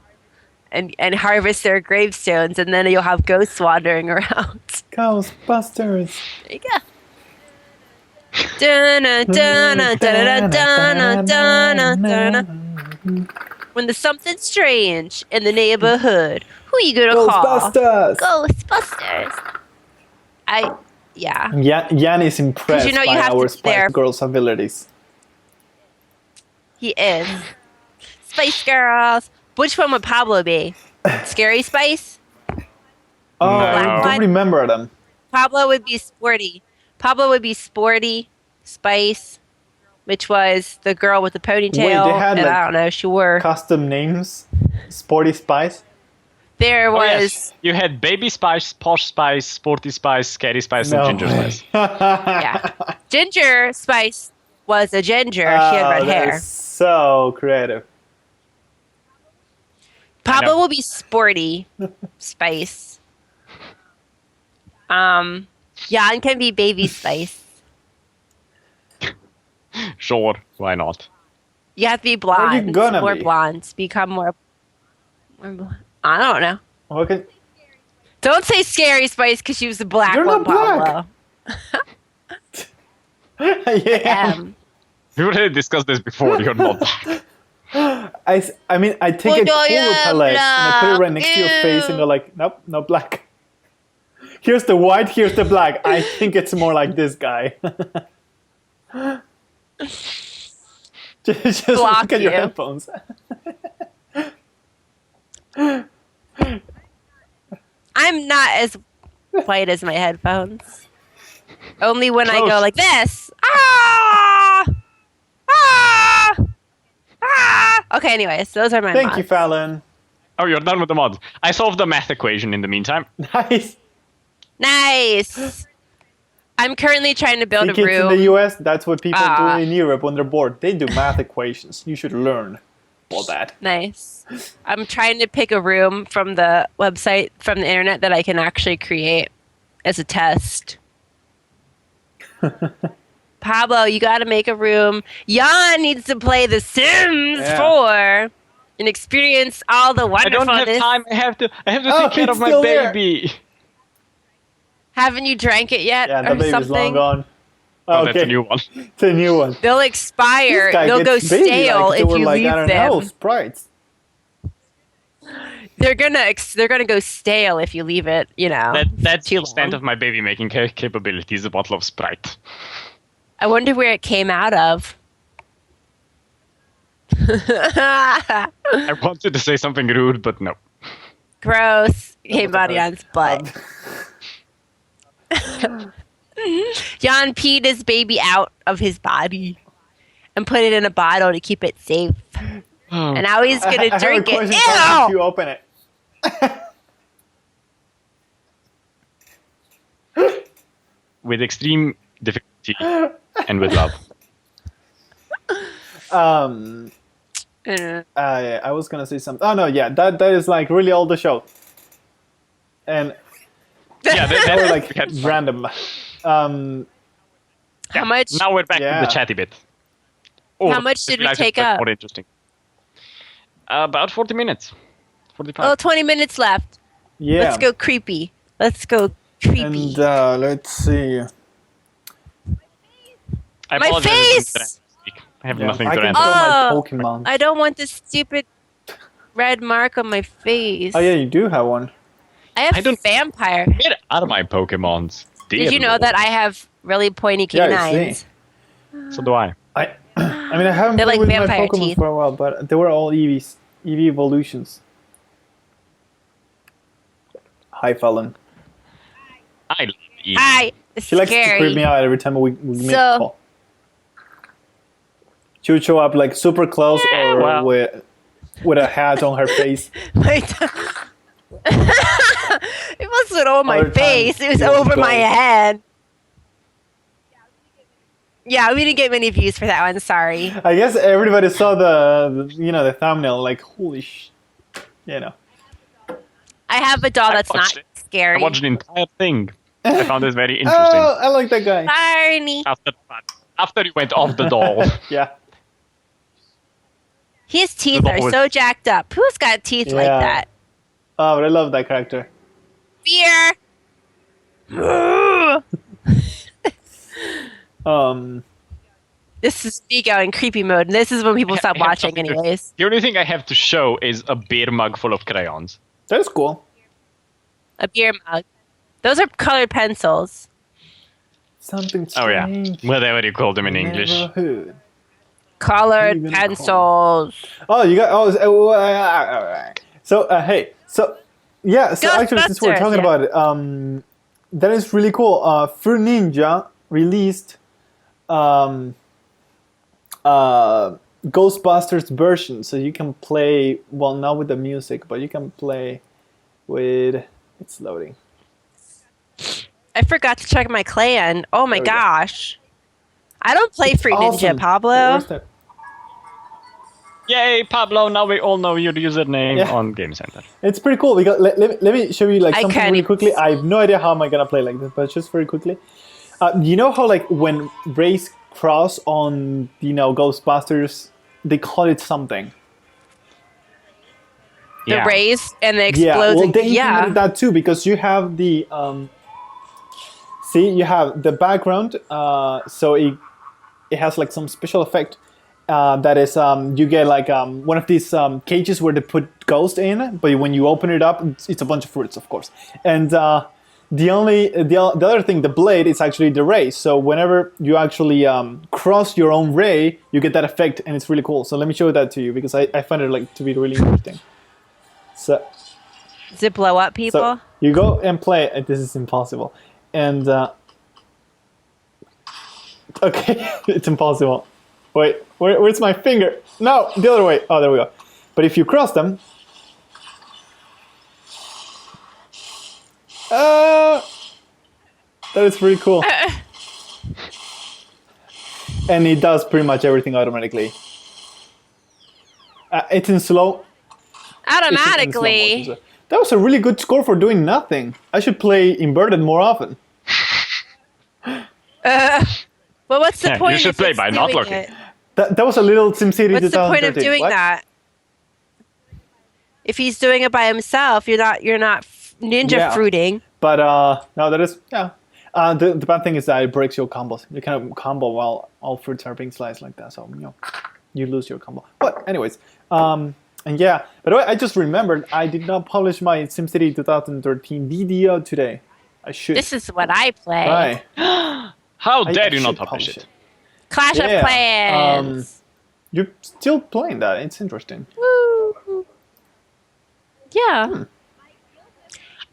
and harvest their gravestones, and then you'll have ghosts wandering around. Ghostbusters. There you go. Dun-na, dun-na, dun-na, dun-na, dun-na, dun-na. When there's something strange in the neighborhood, who you gonna call? Ghostbusters. Ghostbusters. Yeah. Jan is impressed you by have our to be there. Spice Girls abilities. He is. Spice Girls. Which one would Pablo be? Scary Spice? Oh, No. I don't remember them. Pablo would be Sporty. Spice, which was the girl with the ponytail. Wait, they had, and like, I don't know, she wore. Custom names. Sporty Spice. There Oh, was. yes. You had Baby Spice, Posh Spice, Sporty Spice, Scary Spice, No and Ginger way. Spice. Yeah. Ginger Spice was a ginger. She had red that hair. is so creative. Pablo know. will be Sporty Spice. Jan can be Baby Spice. Sure, why not? You have to be are you blonde. gonna More be? blonde. Become more blonde. I don't know. Okay. Don't say Scary Spice because she was the black You're one, not black. Pablo. Yeah. We already discussed this before. You're not black. I mean, I take Well, a no, cool you're palette and I put it right black. next to your face, and Ew. they're like, nope, not black. Here's the white, here's the black. I think it's more like this guy. just Block look at your you. headphones. I'm not as white as my headphones. Only when I go Close. like this. Ah! Ah! Ah! Okay, anyways, those are my Thank mods. you, Fallon. Oh, you're done with the mods. I solved the math equation in the meantime. Nice. Nice. I'm currently trying to build See, a kids room. in the US, that's what people Ah. do in Europe when they're bored. They do math equations. You should learn all that. Nice. I'm trying to pick a room from the website, from the internet, that I can actually create as a test. Pablo, you got to make a room. Jan needs to play The Sims 4 and experience all the I wonderfulness. don't have time. I have to Oh, take care it's of my still there. baby. Haven't you drank it yet Yeah, the or baby's long something? gone. Oh, Okay, that's a new one. it's a new one. They'll expire. This guy They'll go gets baby stale like they if were you like, leave I don't them. know, sprites. They're gonna go stale if you leave it. That's too the extent long. of my baby making capabilities. A bottle of Sprite. I wonder where it came out of. I wanted to say something rude, but no. Gross. Came what out the Jan's butt. Jan peed his baby out of his body and put it in a bottle to keep it safe. Oh. And now he's I gonna have drink a question it. for you if Ew! you open it. With extreme difficulty and with love. I was gonna say something. Oh no, yeah, that is like really all the show, and Yeah, they were like we had fun. random. How much? Now we're back Yeah. to the chatty bit. Oh, How much did we actually, take that's up? More interesting. About 40 minutes. 45. Oh, 20 minutes left. Yeah, Let's go creepy. Let's go creepy. and let's see. I My apologize, I face! didn't rant this week. I have Yeah, nothing I to can rant show about. my Oh, Pokemon. I don't want this stupid red mark on my face. Oh yeah, you do have one. I have I don't- vampire. Get out of my Pokemons. Did you know that I have really pointy Yeah, I canines? see. So do I. I mean, I haven't They're played like with my vampire Pokemon teeth. for a while, but they were all EVs, EV evolutions. Hi, Fallon. I love Eevee. Hi, it's She likes to scary. creep me out every time we make So- a call. She would show up like super close or Well. with a hat on her face. My t- it wasn't on my Other times face. It was it was over my gold. head. Yeah, we didn't get many views for that one. Sorry. I guess everybody saw the thumbnail, like holy I have a doll that's not watched it. I scary. watched the entire thing. I found this very interesting. Oh, I like that guy. Barney. After you went off the doll. Yeah. His teeth The are doll was- so jacked up. Who's got teeth like Yeah. that? Oh, but I love that character. Fear. This is me going creepy mode, and this is when people stop I have watching, something to- anyways. The only thing I have to show is a beer mug full of crayons. That is cool. A beer mug. Those are colored pencils. Something Oh yeah, strange. whatever you call them in English. Neighborhood. Colored Even pencils. Oh, you got. So, hey. So, yeah. So actually, since we're Ghostbusters, talking yeah. about it, that is really cool. Fruit Ninja released Ghostbusters version, so you can play. Well, not with the music, but you can play with. It's loading. I forgot to check my clan. Oh my There we go. gosh. I don't play Fruit Awesome. Ninja, Pablo. Where's that? Yay, Pablo! Now we all know your username Yeah. on Game Center. It's pretty cool because let me show you like I something can't really even quickly. I have no idea how am I gonna play like this, but just very quickly. You know how like when rays cross on Ghostbusters, they call it something. The Yeah. rays and the Yeah, explodes. well they yeah. implemented that too because you have the see you have the background, so it has like some special effect. That is, you get like one of these cages where they put ghost in, but when you open it up, it's a bunch of fruits, of course. And the other thing, the blade, is actually the ray. So whenever you actually cross your own ray, you get that effect, and it's really cool. So let me show that to you because I find it like to be really interesting. So Does it blow up people? so you go and play. This is impossible, and okay, it's impossible. Wait, where's my finger? No, the other way. Oh, there we go. But if you cross them, that is pretty cool. and it does pretty much everything automatically. It's in slow. Automatically. That was a really good score for doing nothing. I should play inverted more often. Well, what's the point? You should if play it's by not doing looking. it? That was a little SimCity 2013. What's the point of doing What? that? If he's doing it by himself, you're not ninja Yeah. fruiting. But no, that is the bad thing is that it breaks your combos. You cannot combo while all fruits are being sliced like that. So you lose your combo. But anyways, and yeah. By the way, I just remembered I did not publish my SimCity 2013 video today. I should. This is what I play. Right. How I dare you not should publish it? Clash of Yeah, Clans. You're still playing that. It's interesting. Woo. Yeah.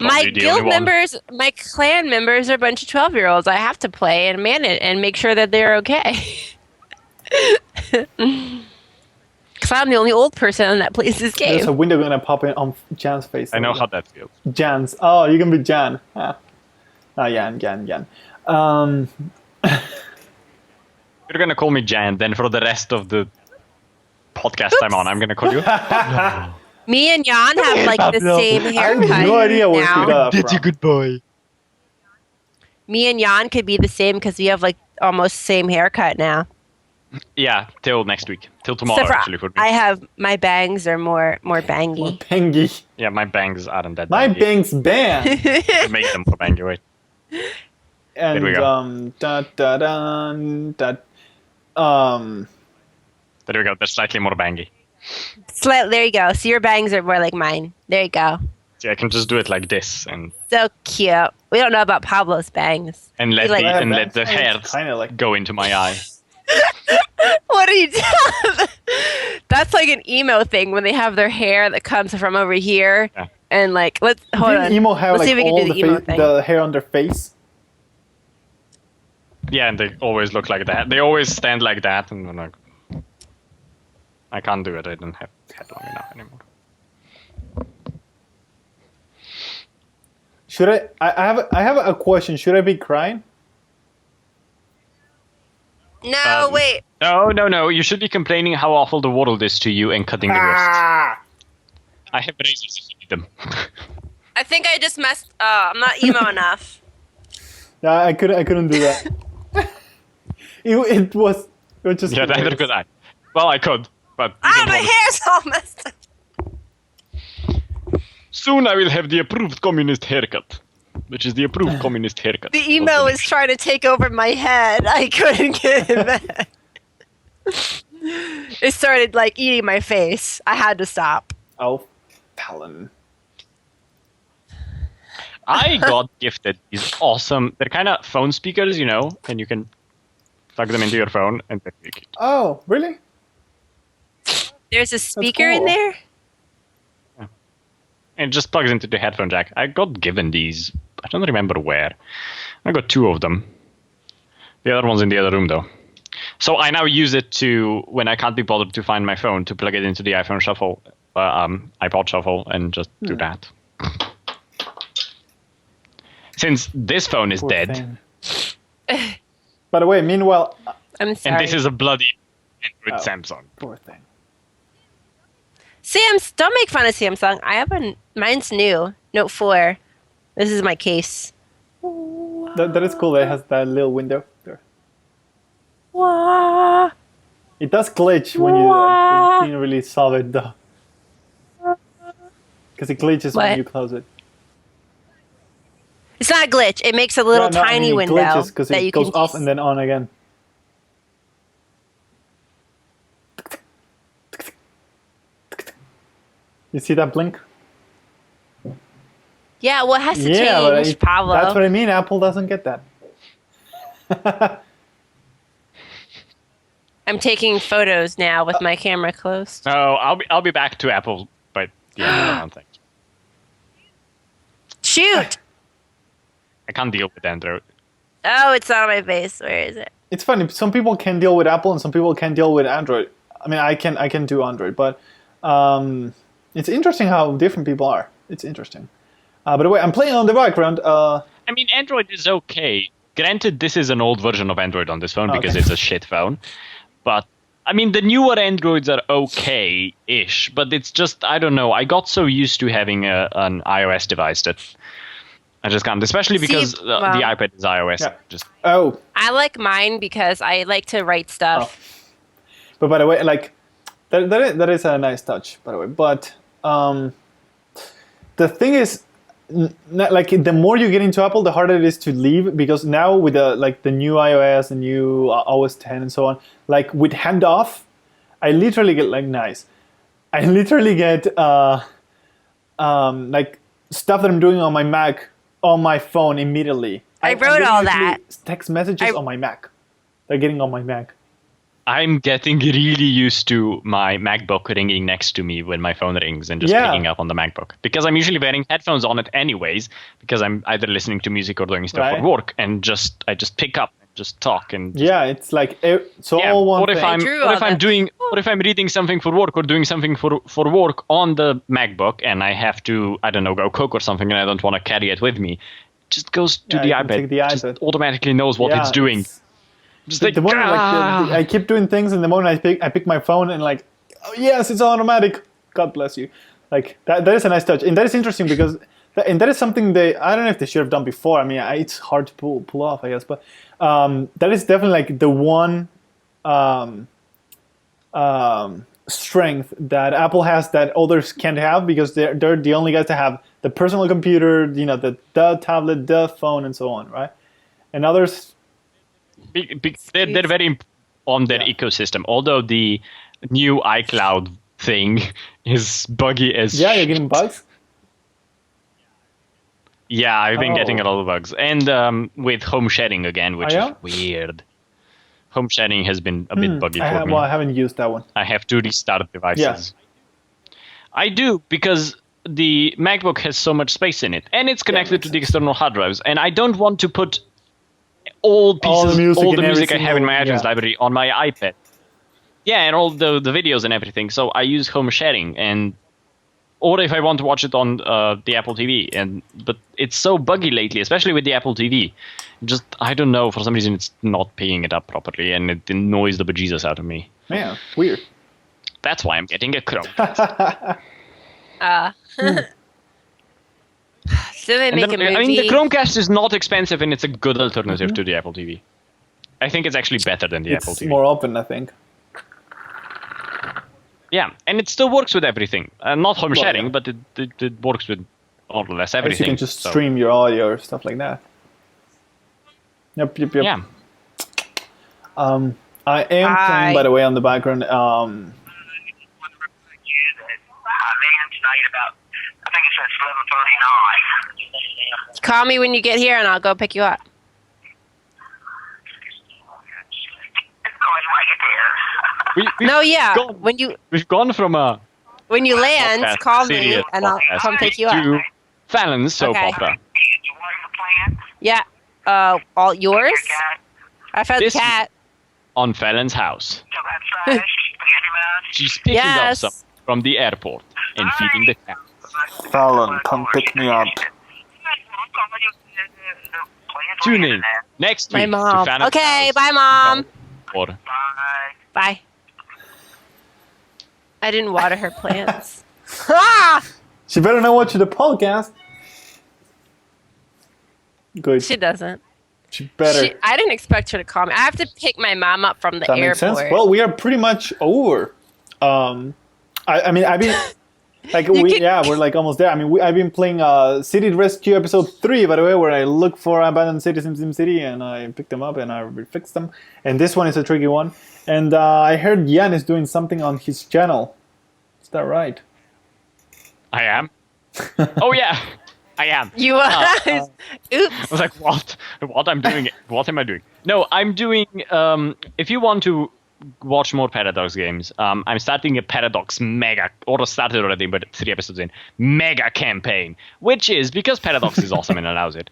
My Probably the only guild one. members, my clan members are a bunch of 12-year-olds. I have to play and man it and make sure that they're okay. Because I'm the only old person that plays this There's a game. window gonna pop in on Jan's face. I know how that feels. Jan's. Oh, you can be Jan. Ah, Jan. You're gonna call me Jan, then for the rest of the podcast I'm on, I'm gonna call you. Me and Jan have like the Pablo. same I haircut have no idea where she now. got that from. good boy. Me and Jan could be the same because we have like almost same haircut now. Yeah, till next week. Till tomorrow, Except for actually, for me. I have my bangs are more bangy. Bangy. Yeah, my bangs aren't that My bangy. bangs banned. To make them more bangy, wait. And we go. There we go, they're slightly more bangy. There you go. So your bangs are more like mine. There you go. See, I can just do it like this and So cute. We don't know about Pablo's bangs. let You like- the, I have and let bangs. the Oh, hair it's kinda like- go into my eye. What are you doing? That's like an emo thing when they have their hair that comes from over here. Yeah. And like, hold Didn't on. emo have Let's see if like we can all do the emo thing. the hair on their face? Yeah, and they always look like that. They always stand like that, and I'm like, I can't do it. I don't have head long enough anymore. Should I have a question. Should I be crying? No, wait. No. You should be complaining how awful the world is to you and cutting the wrists. Ah! I have razors if you need them. I think I just messed. I'm not emo enough. Yeah, I couldn't do that. it was just. Yeah, neither could I. Well, I could, but you Ah, don't my want it. hair's all messed up. Soon I will have the approved communist haircut, which is the approved communist haircut. The emo was trying to take over my head. I couldn't get it back. It started like eating my face. I had to stop. Oh, Fallon. I got gifted these awesome. They're kind of phone speakers, and you can plug them into your phone and they speak. Oh, really? There's a speaker in cool. there? And it just plugs into the headphone jack. I got given these. I don't remember where. I got 2 of them. The other one's in the other room, though. So I now use it to, when I can't be bothered to find my phone, to plug it into the iPhone Shuffle, iPod Shuffle, and just do that. Since this phone is Poor dead, thing. By the way, meanwhile, I'm sorry. and this is a bloody Android Oh. Samsung. poor thing. Don't make fun of Samsung. I have mine's new. Note 4. This is my case. That is cool. That it has that little window there. Wah. It does glitch when you didn't really solve it though, because it glitches What? when you close it. It's not a glitch. It makes a little No, I tiny mean, it window glitches because that it you goes can off and then on again. You see that blink? Yeah, well, it has to but change, Pablo. that's what I mean. Apple doesn't get that. I'm taking photos now with my camera closed. No, I'll be back to Apple, but yeah, I don't think. Shoot! I can't deal with Android. Oh, it's on my face. Where is it? It's funny. Some people can deal with Apple, and some people can deal with Android. I mean, I can do Android, but it's interesting how different people are. It's interesting. By the way, I'm playing on the background. I mean, Android is okay, Granted, this is an old version of Android on this phone because it's a shit phone. But, I mean, the newer Androids are okay-ish. But it's just, I don't know. I got so used to having an iOS device that I just can't. Especially because the iPad is iOS. Yeah. I like mine because I like to write stuff. But by the way, like, that is a nice touch, by the way. But the thing is, like, the more you get into Apple, the harder it is to leave, because now with the new iOS, the new OS 10 and so on, like with handoff, I literally get like stuff that I'm doing on my Mac on my phone immediately. I wrote all that. Text messages on my Mac. They're getting on my Mac. I'm getting really used to my MacBook ringing next to me when my phone rings and just picking up on the MacBook. Because I'm usually wearing headphones on it anyways, because I'm either listening to music or doing stuff for work, and I just pick up and just talk and it's like all one thing. What if I'm reading something for work or doing something for work on the MacBook, and I have to, I don't know, go cook or something, and I don't want to carry it with me? It just goes to the iPad. Just automatically knows what it's doing. Just the moment, I keep doing things, and the moment I pick my phone and like, oh yes, it's automatic. God bless you. Like that is a nice touch, and that is interesting because that is something I don't know if they should have done before. I mean, it's hard to pull off, I guess, but that is definitely like the one strength that Apple has that others can't have, because they're the only guys that have the personal computer, the tablet, the phone, and so on, right? And others. They're very on their ecosystem, although the new iCloud thing is buggy as you're getting bugs? Yeah, I've been getting a lot of bugs. And with home sharing again, which is weird. Home sharing has been a bit buggy for me. Well, I haven't used that one. I have to restart devices. I do, because the MacBook has so much space in it, and it's connected to the external hard drives, and I don't want to put all the music I have in my iTunes library on my iPad. Yeah, and all the videos and everything. So I use home sharing, or if I want to watch it on the Apple TV. But it's so buggy lately, especially with the Apple TV. Just, I don't know, for some reason it's not picking it up properly, and it annoys the bejesus out of me. Man, weird. That's why I'm getting a Chrome. So they make a movie. I mean, the Chromecast is not expensive, and it's a good alternative to the Apple TV. I think it's actually better than the Apple TV. It's more open, I think. Yeah, and it still works with everything. Not home sharing, but it works with more or less everything. You can just stream your audio or stuff like that. Yep. Yeah. I am playing, by the way, on the background. Call me when you get here, and I'll go pick you up. We've gone from when you land, call me, and I'll come pick you up. To Fallon's soap opera. Yeah. All yours? I found the cat. On Fallon's house. She's picking up something from the airport and feeding the cat. Fallon, come pick me up. Tune in next week. My mom. To Fallon's house. Bye, Mom. Bye. Bye. I didn't water her plants. She better not watch the podcast. Good. She doesn't. She better. I didn't expect her to call me. I have to pick my mom up from the airport. Makes sense. Well, we are pretty much over. I mean, I've been like we're like almost there. I mean, I've been playing City Rescue episode 3, by the way, where I look for abandoned cities in SimCity, and I pick them up and I refix them. And this one is a tricky one. And I heard Jan is doing something on his channel. Is that right? I am. Oh yeah, I am. You are. Oops. I was like, what? What I'm doing? What am I doing? No, I'm doing. If you want to watch more Paradox games, I'm starting a Paradox mega, or started already, but 3 episodes in, mega campaign, which is, because Paradox is awesome and allows it.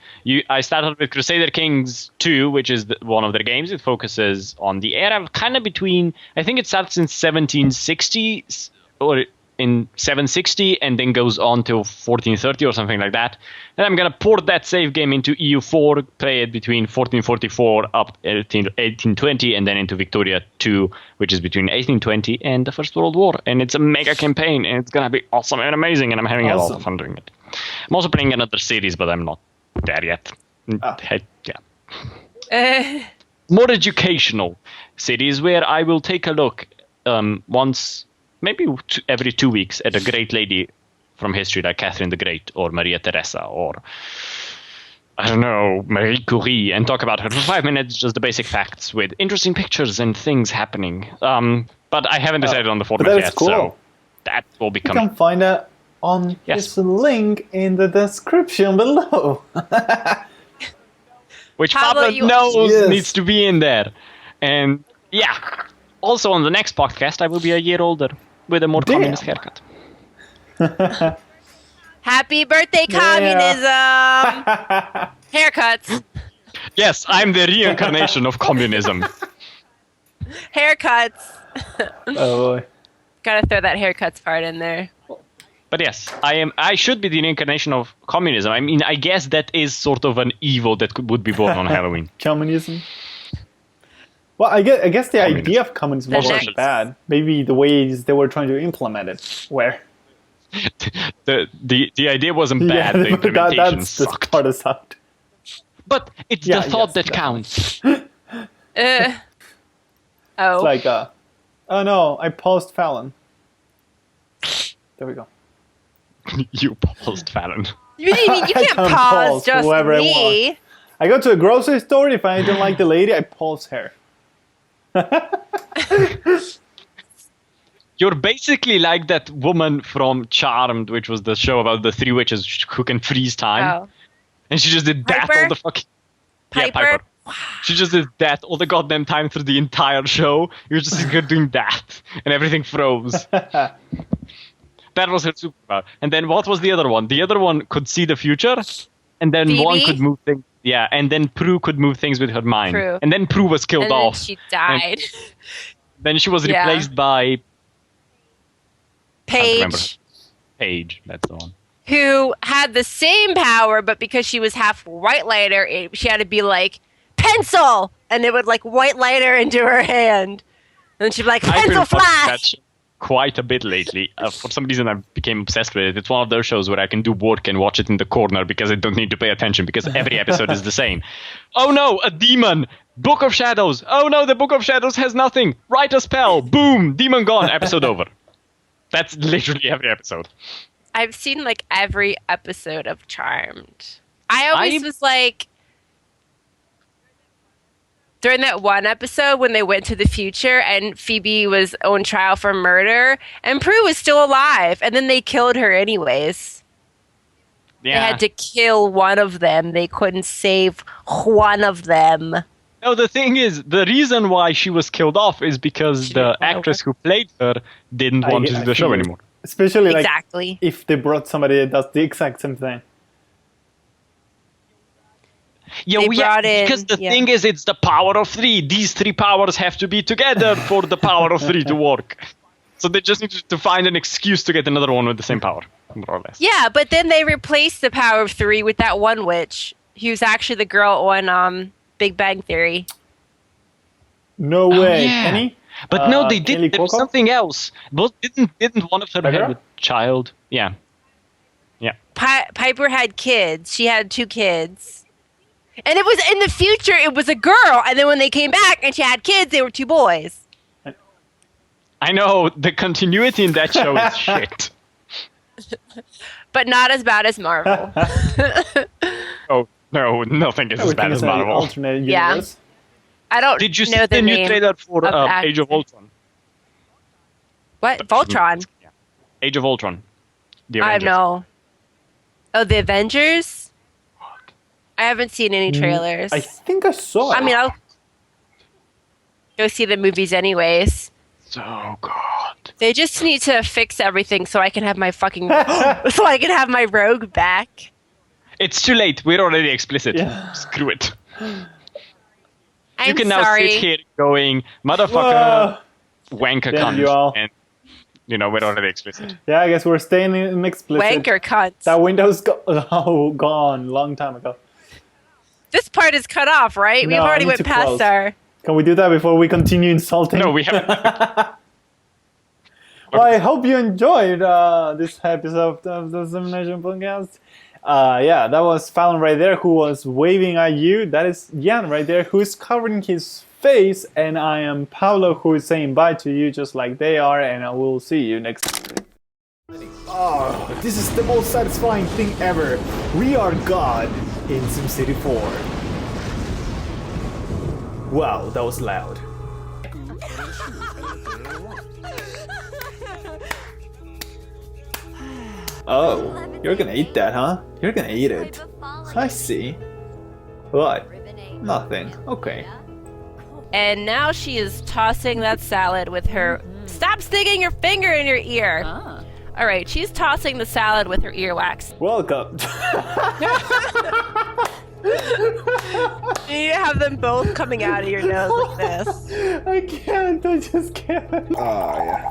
I started with Crusader Kings 2, which is one of their games. It focuses on the era kind of between, I think it starts in 1760, or in 760 and then goes on till 1430 or something like that. Then I'm going to port that save game into EU4, play it between 1444 up 1820 and then into Victoria 2, which is between 1820 and the First World War. And it's a mega campaign and it's going to be awesome and amazing and I'm having a lot of fun doing it. I'm also playing another series, but I'm not there yet. Yeah. More educational series where I will take a look once, maybe every 2 weeks, at a great lady from history like Catherine the Great or Maria Theresa or, I don't know, Marie Curie, and talk about her for 5 minutes, just the basic facts with interesting pictures and things happening. But I haven't decided on the format yet, cool. So that will be coming. You can find it on this link in the description below. Which Pablo, Pablo knows needs to be in there. And yeah, also on the next podcast, I will be a year older with a more communist haircut. Happy birthday, communism! Haircuts. Yes, I'm the reincarnation of communism. Haircuts. Oh boy. Gotta throw that haircuts part in there. But yes, I should be the reincarnation of communism. I mean, I guess that is sort of an evil that would be born on Halloween. Communism? Well, I guess the idea of communism wasn't bad. Maybe the ways they were trying to implement it were. The idea wasn't bad, the implementation that's sucked. The part that sucked. But it's the thought that counts. It's like, oh no, I paused Fallon. There we go. You paused Fallon. You can't pause just me. I go to a grocery store. If I don't like the lady, I pause her. You're basically like that woman from Charmed, which was the show about the three witches who can freeze time. Oh. And she just did that all the fucking... Piper? Yeah, Piper. Wow. She just did that all the goddamn time through the entire show. You're just doing that. And everything froze. That was her superpower. And then what was the other one? The other one could see the future, and then Phoebe? one could move things. Yeah, and then Prue could move things with her mind. Prue. And then Prue was killed And off. then she died. Then she was replaced by Paige. Paige, that's the one. Who had the same power, but because she was half white lighter, she had to be like, pencil! And it would like white lighter into her hand. And she'd be like, pencil flash! Quite a bit lately. For some reason, I became obsessed with it. It's one of those shows where I can do work and watch it in the corner because I don't need to pay attention because every episode is the same. Oh no, a demon! Book of Shadows! Oh no, the Book of Shadows has nothing! Write a spell! Boom! Demon gone! Episode over. That's literally every episode. I've seen like every episode of Charmed. I always was like... During that one episode when they went to the future and Phoebe was on trial for murder and Prue was still alive and then they killed her anyways. Yeah. They had to kill one of them. They couldn't save one of them. No, the thing is, the reason why she was killed off is because the actress who played her didn't want to do the show anymore. Especially like if they brought somebody that does the exact same thing. Because the thing is, it's the power of three. These three powers have to be together for the power of three to work. So they just need to find an excuse to get another one with the same power, more or less. Yeah, but then they replaced the power of three with that one witch, who's actually the girl on Big Bang Theory. No way, Kenny? But no, they did. There was something else. Didn't one of them have a child? Yeah. Yeah. Piper had kids. She had 2 kids. And it was in the future, it was a girl. And then when they came back and she had kids, they were 2 boys. I know. The continuity in that show is shit. But not as bad as Marvel. Oh, no. Nothing is as bad as Marvel. Alternate universe. I don't Did you know see the new trailer for Age of Ultron? What? Voltron? Yeah. Age of Ultron. I know. Oh, the Avengers? I haven't seen any trailers. I think I saw it. I mean, I'll go see the movies anyways. So good. They just need to fix everything so I can have my so I can have my rogue back. It's too late. We're already explicit. Yeah. Screw it. You can now sit here going, motherfucker, wanker cunt. And we're already explicit. Yeah, I guess we're staying in explicit. Wanker cunts. That window's gone long time ago. This part is cut off, right? We've No, already I need went to past close. our... Can we do that before we continue insulting? No, we haven't. Well, I hope you enjoyed this episode of the SimNation Podcast. Yeah, that was Fallon right there who was waving at you. That is Jan right there who is covering his face. And I am Pablo who is saying bye to you just like they are. And I will see you next time. Oh, this is the most satisfying thing ever. We are God in SimCity 4. Wow, that was loud. Oh, you're gonna eat that, huh? You're gonna eat it. I see. What? Nothing. Okay. And now she is tossing that salad with her... Stop sticking your finger in your ear! All right, she's tossing the salad with her earwax. Welcome. You need to have them both coming out of your nose like this. I can't. I just can't. Oh, yeah.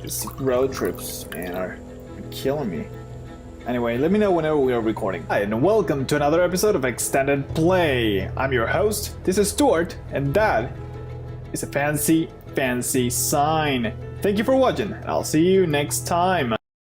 Just road trips, man, are killing me. Anyway, let me know whenever we are recording. Hi, and welcome to another episode of Extended Play. I'm your host. This is Stuart, and that is a fancy, fancy sign. Thank you for watching, and I'll see you next time.